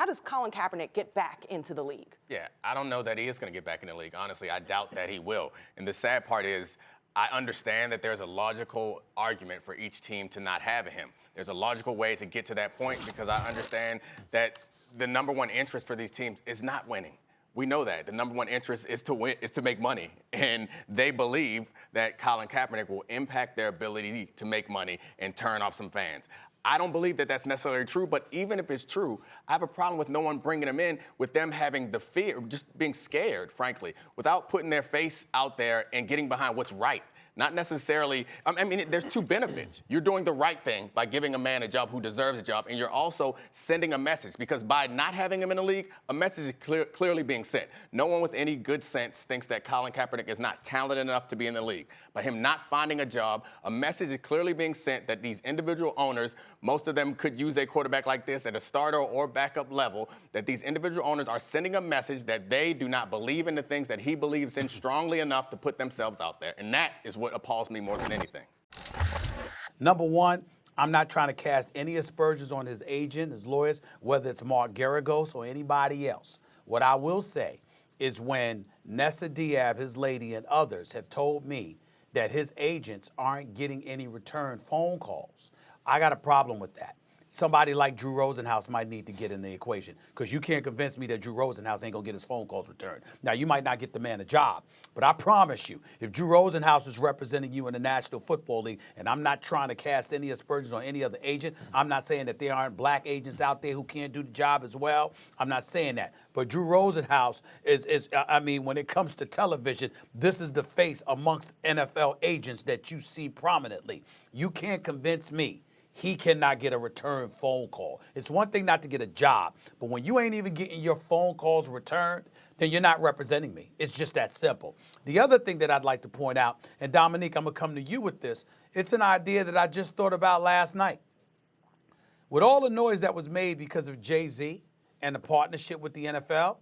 How does Colin Kaepernick get back into the league? Yeah, I don't know that he is going to get back in the league. Honestly, I doubt that he will. And the sad part is, I understand that there's a logical argument for each team to not have him. There's a logical way to get to that point because I understand that the number one interest for these teams is not winning. We know that. The number one interest is to win, is to make money. And they believe that Colin Kaepernick will impact their ability to make money and turn off some fans. I don't believe that that's necessarily true, but even if it's true, I have a problem with no one bringing them in, with them having the fear, just being scared, frankly, without putting their face out there and getting behind what's right. Not necessarily, I mean, there's two benefits. You're doing the right thing by giving a man a job who deserves a job, and you're also sending a message, because by not having him in the league, a message is clearly being sent. No one with any good sense thinks that Colin Kaepernick is not talented enough to be in the league. By him not finding a job, a message is clearly being sent that these individual owners, most of them could use a quarterback like this at a starter or backup level, that these individual owners are sending a message that they do not believe in the things that he believes in strongly enough to put themselves out there. And that is what appalls me more than anything. Number one, I'm not trying to cast any aspersions on his agent, his lawyers, whether it's Mark Garagos or anybody else. What I will say is when Nessa Diab, his lady, and others have told me that his agents aren't getting any return phone calls, I got a problem with that. Somebody like Drew Rosenhaus might need to get in the equation, because you can't convince me that Drew Rosenhaus ain't going to get his phone calls returned. Now, you might not get the man a job, but I promise you, if Drew Rosenhaus is representing you in the National Football League, and I'm not trying to cast any aspersions on any other agent, I'm not saying that there aren't black agents out there who can't do the job as well. I'm not saying that. But Drew Rosenhaus I mean, when it comes to television, this is the face amongst NFL agents that you see prominently. You can't convince me he cannot get a return phone call. It's one thing not to get a job, but when you ain't even getting your phone calls returned, then you're not representing me. It's just that simple. The other thing that I'd like to point out, and Dominique, I'm going to come to you with this, it's an idea that I just thought about last night. With all the noise that was made because of Jay-Z and the partnership with the NFL,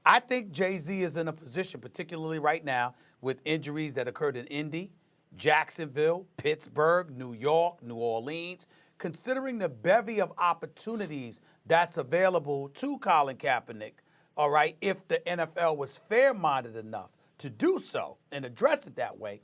I think Jay-Z is in a position, particularly right now, with injuries that occurred in Indy, Jacksonville, Pittsburgh, New York, New Orleans, considering the bevy of opportunities that's available to Colin Kaepernick, all right, if the NFL was fair-minded enough to do so and address it that way,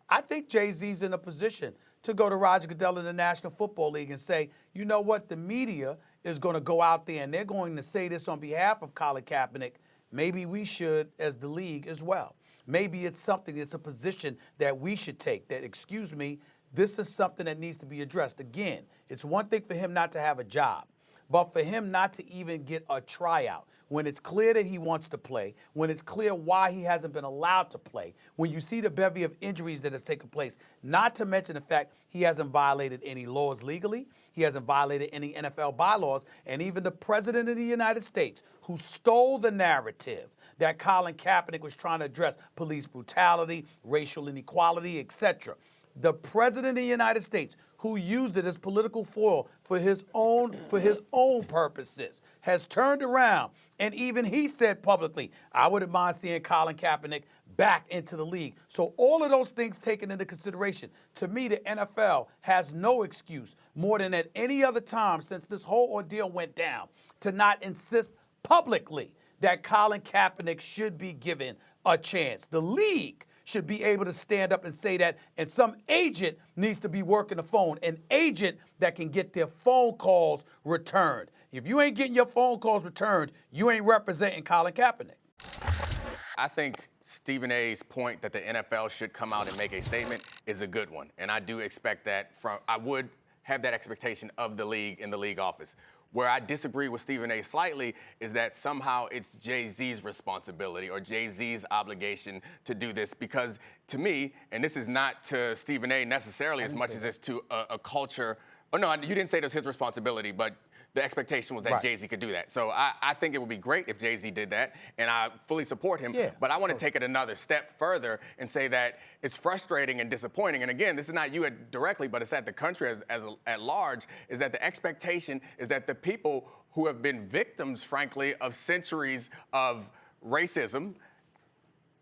I think Jay-Z's in a position to go to Roger Goodell in the National Football League and say, you know what, the media is going to go out there and they're going to say this on behalf of Colin Kaepernick. Maybe we should as the league as well. Maybe it's something, it's a position that we should take, that, excuse me, this is something that needs to be addressed. Again, it's one thing for him not to have a job, but for him not to even get a tryout, when it's clear that he wants to play, when it's clear why he hasn't been allowed to play, when you see the bevy of injuries that have taken place, not to mention the fact he hasn't violated any laws legally, he hasn't violated any NFL bylaws, and even the president of the United States, who stole the narrative that Colin Kaepernick was trying to address police brutality, racial inequality, etc. The president of the United States, who used it as political foil for his own purposes, has turned around, and even he said publicly, I wouldn't mind seeing Colin Kaepernick back into the league. So all of those things taken into consideration, to me, the NFL has no excuse more than at any other time since this whole ordeal went down to not insist publicly that Colin Kaepernick should be given a chance. The league should be able to stand up and say that, and some agent needs to be working the phone, an agent that can get their phone calls returned. If you ain't getting your phone calls returned, you ain't representing Colin Kaepernick. I think Stephen A's point that the NFL should come out and make a statement is a good one. And I do expect that I would have that expectation of the league in the league office. Where I disagree with Stephen A slightly is that somehow it's Jay-Z's responsibility or Jay-Z's obligation to do this, because to me, and this is not to Stephen A necessarily as much as it's to a culture. Oh, no, you didn't say it was his responsibility, but the expectation was that Jay-Z could do that. So I think it would be great if Jay-Z did that, and I fully support him. Yeah, but I want to take it another step further and say that it's frustrating and disappointing. And again, this is not you directly, but it's at the country at large, is that the expectation is that the people who have been victims, frankly, of centuries of racism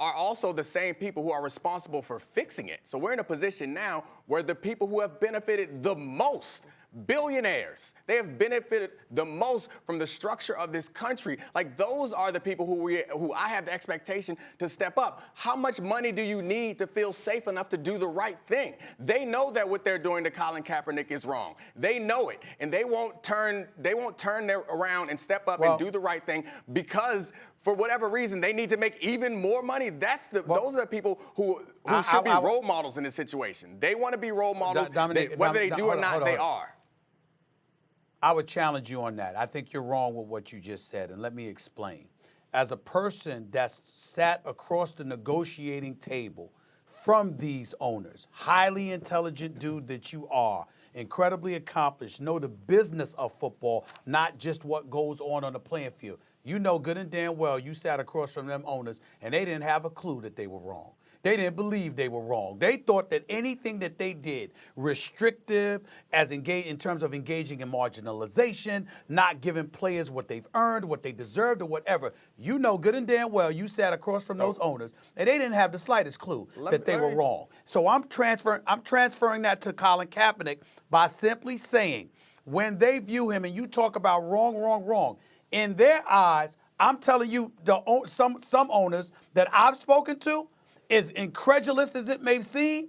are also the same people who are responsible for fixing it. So we're in a position now where the people who have benefited the most billionaires. They have benefited the most from the structure of this country. Like, those are the people who I have the expectation to step up. How much money do you need to feel safe enough to do the right thing? They know that what they're doing to Colin Kaepernick is wrong. They know it, and they won't turn around and step up and do the right thing because, for whatever reason, they need to make even more money. Those are the people who should be role models in this situation. They want to be role models. Whether they do or not, they are. I would challenge you on that. I think you're wrong with what you just said, and let me explain. As a person that's sat across the negotiating table from these owners, highly intelligent dude that you are, incredibly accomplished, know the business of football, not just what goes on the playing field. You know good and damn well you sat across from them owners and they didn't have a clue that they were wrong. They didn't believe they were wrong. They thought that anything that they did, restrictive in terms of engaging in marginalization, not giving players what they've earned, what they deserved, or whatever. You know good and damn well you sat across from those owners and they didn't have the slightest clue that they were wrong. So I'm transferring that to Colin Kaepernick by simply saying, when they view him and you talk about wrong, in their eyes, I'm telling you, some owners that I've spoken to, as incredulous as it may seem,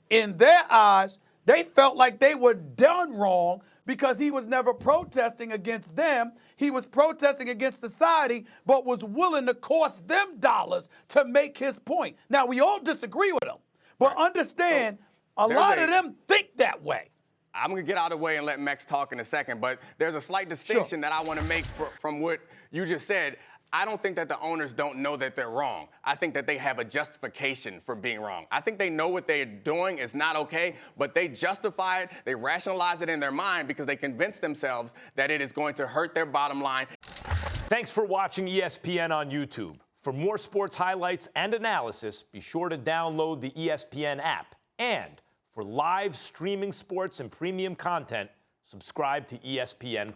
in their eyes, they felt like they were done wrong because he was never protesting against them. He was protesting against society, but was willing to cost them dollars to make his point. Now, we all disagree with him, but understand, a lot of them think that way. I'm going to get out of the way and let Mex talk in a second, but there's a slight distinction that I want to make from what you just said. I don't think that the owners don't know that they're wrong. I think that they have a justification for being wrong. I think they know what they're doing is not okay, but they justify it, they rationalize it in their mind because they convince themselves that it is going to hurt their bottom line. Thanks for watching ESPN on YouTube. For more sports highlights and analysis, be sure to download the ESPN app. And for live streaming sports and premium content, subscribe to ESPN+.